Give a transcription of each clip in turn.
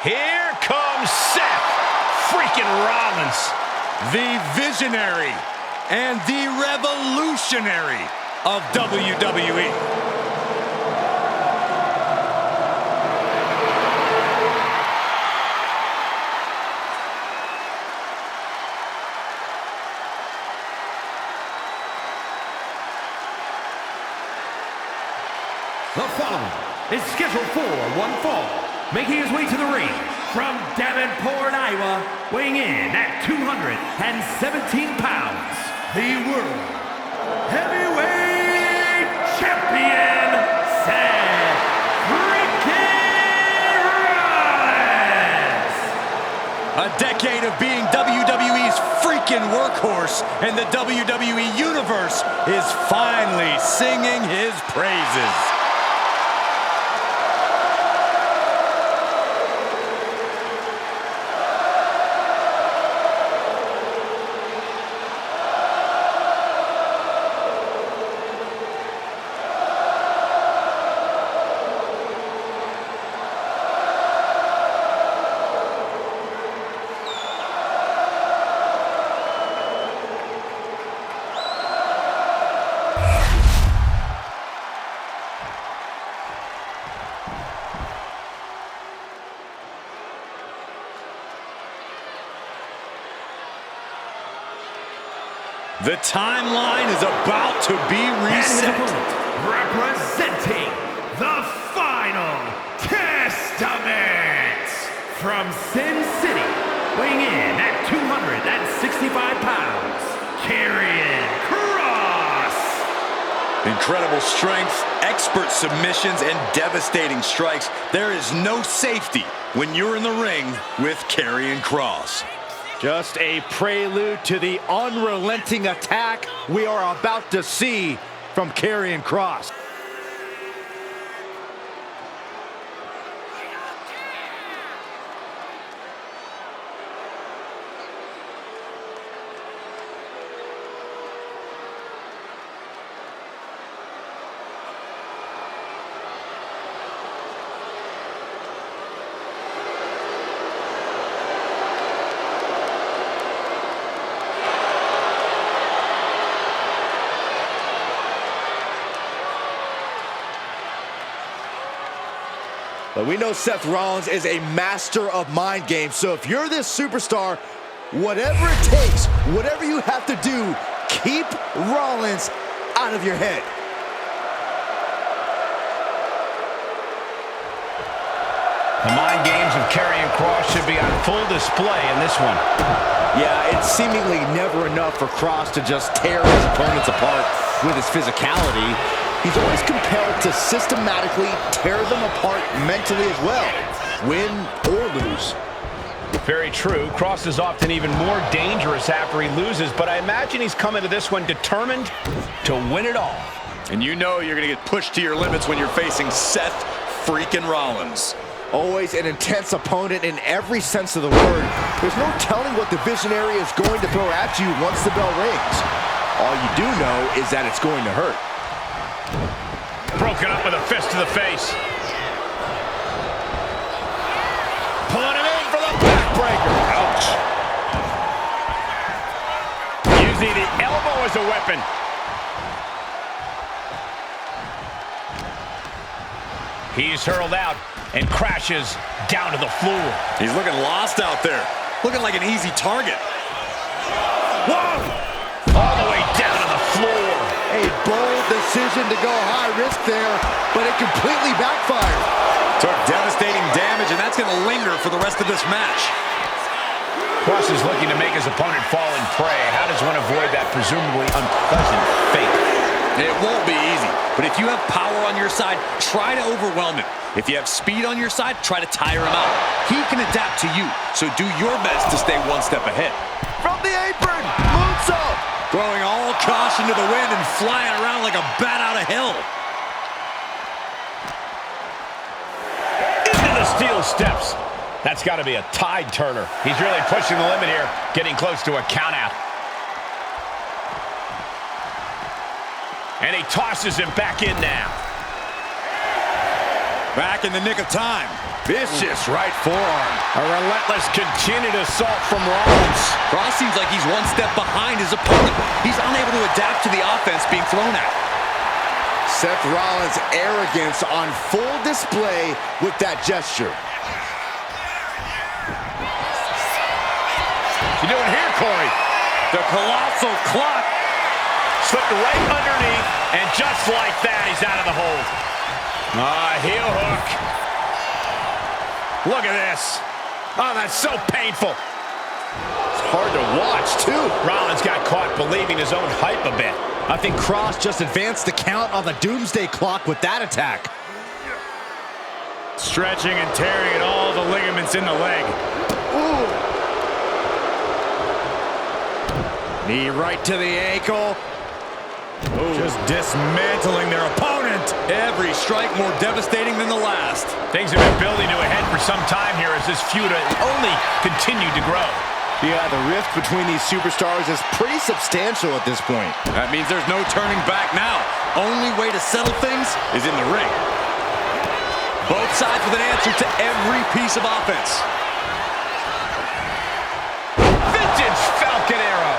Here comes Seth freaking Rollins. The visionary and the revolutionary of WWE. The following is scheduled for one fall, making his way to the ring from Davenport, Iowa, weighing in at 217 pounds, the World Heavyweight Champion, Seth freaking Rollins! A decade of being WWE's freaking workhorse, and the WWE Universe is finally singing his praises. The timeline is about to be reset. Representing the Final Testament from Sin City, weighing in at 265 pounds, Karrion Kross. Incredible strength, expert submissions, and devastating strikes. There is no safety when you're in the ring with Karrion Kross. Just a prelude to the unrelenting attack we are about to see from Karrion Kross. But we know Seth Rollins is a master of mind games, so if you're this superstar, whatever it takes, whatever you have to do, keep Rollins out of your head. The mind games of Karrion Kross should be on full display in this one. Yeah, it's seemingly never enough for Kross to just tear his opponents apart with his physicality. He's always compelled to systematically tear them apart mentally as well, win or lose. Very true. Kross is often even more dangerous after he loses, but I imagine he's coming to this one determined to win it all. And you know you're going to get pushed to your limits when you're facing Seth freaking Rollins. Always an intense opponent in every sense of the word. There's no telling what the visionary is going to throw at you once the bell rings. All you do know is that it's going to hurt. Broken up with a fist to the face. Pulling him in for the backbreaker. Ouch. Using the elbow as a weapon. He's hurled out and crashes down to the floor. He's looking lost out there. Looking like an easy target. Whoa! All the way down to the floor. A bold decision to go high risk there, but it completely backfired. Took devastating damage, and that's going to linger for the rest of this match. Kross is looking to make his opponent fall and prey. How does one avoid that presumably unpleasant fate? It won't be easy, but if you have power on your side, try to overwhelm him. If you have speed on your side, try to tire him out. He can adapt to you, so do your best to stay one step ahead. From the apron, moonsault. Throwing all caution to the wind and flying around like a bat out of hell. Into the steel steps. That's got to be a tide turner. He's really pushing the limit here, getting close to a countout. And he tosses him back in now. Back in the nick of time. Vicious right forearm. A relentless continued assault from Rollins. Cross seems like he's one step behind his opponent. He's unable to adapt to the offense being thrown at him. Seth Rollins' arrogance on full display with that gesture. What's he doing here, Corey? The colossal clock. Slipped right underneath, and just like that, he's out of the hold. Heel hook. Look at this. Oh, that's so painful. It's hard to watch, too. Rollins got caught believing his own hype a bit. I think Cross just advanced the count on the doomsday clock with that attack. Stretching and tearing at all the ligaments in the leg. Ooh. Knee right to the ankle. Ooh. Just dismantling their opponent. Every strike more devastating than the last. Things have been building to a head for some time here as this feud only continued to grow. Yeah, the rift between these superstars is pretty substantial at this point. That means there's no turning back now. Only way to settle things is in the ring. Both sides with an answer to every piece of offense. Vintage Falcon Arrow.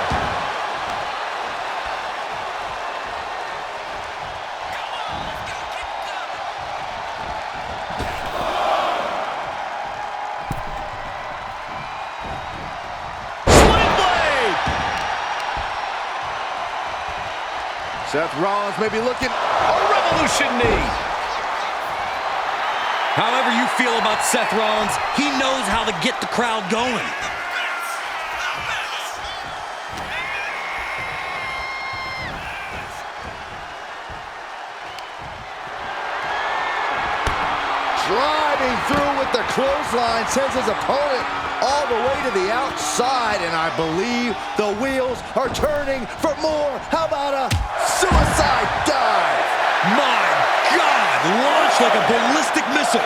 Seth Rollins may be looking... A revolution knee. However you feel about Seth Rollins, he knows how to get the crowd going. Driving through with the clothesline, sends his opponent all the way to the outside, and I believe the wheels are turning for more. How about a suicide dive? My God, launched like a ballistic missile.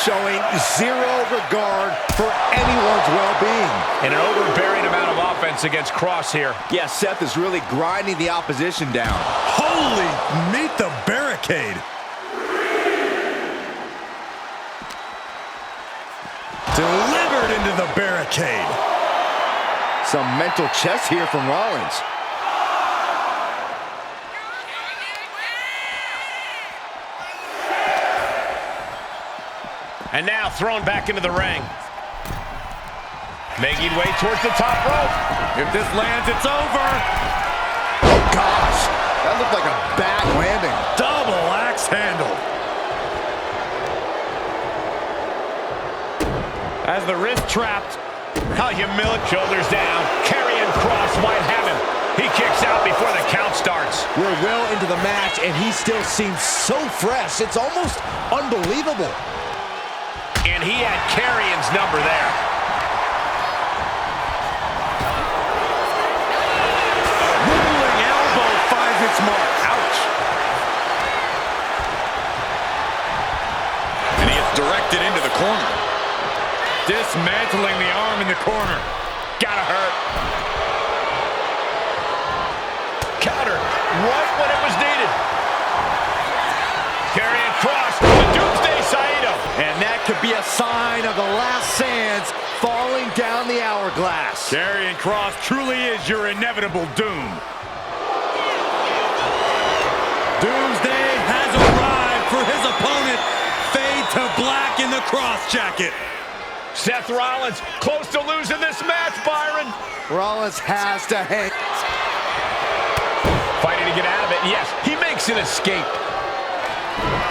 Showing zero regard for anyone's well-being. And an overbearing amount of offense against Cross here. Yeah, Seth is really grinding the opposition down. Holy, meet the barricade. Delivered into the barricade. Some mental chess here from Rollins. And now thrown back into the ring. Making way towards the top rope. If this lands, it's over. Oh, gosh. That looked like a bad landing. Double axe handle. As the wrist trapped. How humiliating. Shoulders down. Karrion Kross might have him. He kicks out before the count starts. We're well into the match, and he still seems so fresh. It's almost unbelievable. And he had Karrion's number there. Rolling elbow finds its mark. Ouch. And he is directed into the corner. Dismantling the arm in the corner. Gotta hurt. Counter. Right when it was needed. Karrion Kross. The Doomsday Saito. And that could be a sign of the last sands falling down the hourglass. Karrion Kross truly is your inevitable doom. Doomsday has arrived for his opponent. Fade to black in the Kross jacket. Seth Rollins close to losing this match, Byron. Rollins has to hang. Fighting to get out of it. Yes, he makes an escape.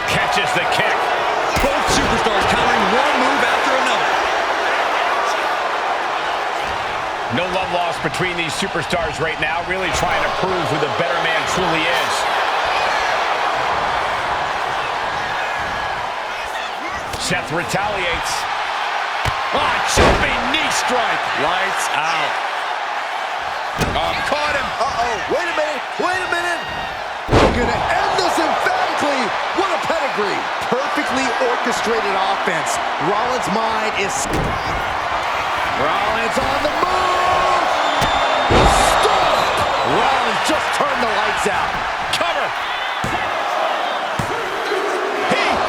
Catches the kick. Both superstars countering one move after another. No love lost between these superstars right now, really trying to prove who the better man truly is. Seth retaliates. Jumping knee strike. Lights out. Caught him. Uh-oh. Wait a minute. Wait a minute. We're going to end this emphatically. What a pedigree. Perfectly orchestrated offense. Rollins' mind is... Rollins on the move. Stop. Rollins just turned the lights out. Cover.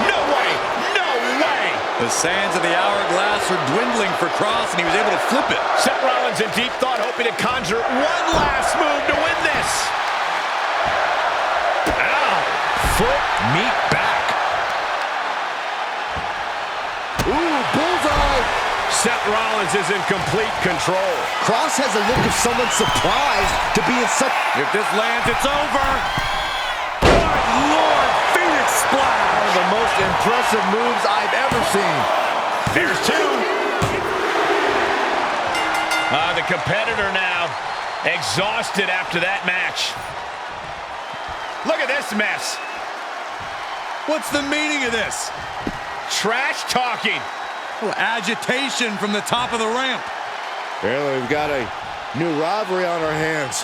No way. No way. The sands of the hourglass are dwindling for Cross, and he was able to flip it. Seth Rollins in deep thought, hoping to conjure one last move to win this. Ow! Foot meet back. Ooh, bullseye. Seth Rollins is in complete control. Cross has a look of someone surprised to be in such... If this lands, it's over. Good Lord, Phoenix Splash. One of the most impressive moves I've ever seen. There's two. The competitor now exhausted after that match. Look at this mess. What's the meaning of this? Trash talking. Agitation from the top of the ramp. Apparently we've got a new rivalry on our hands.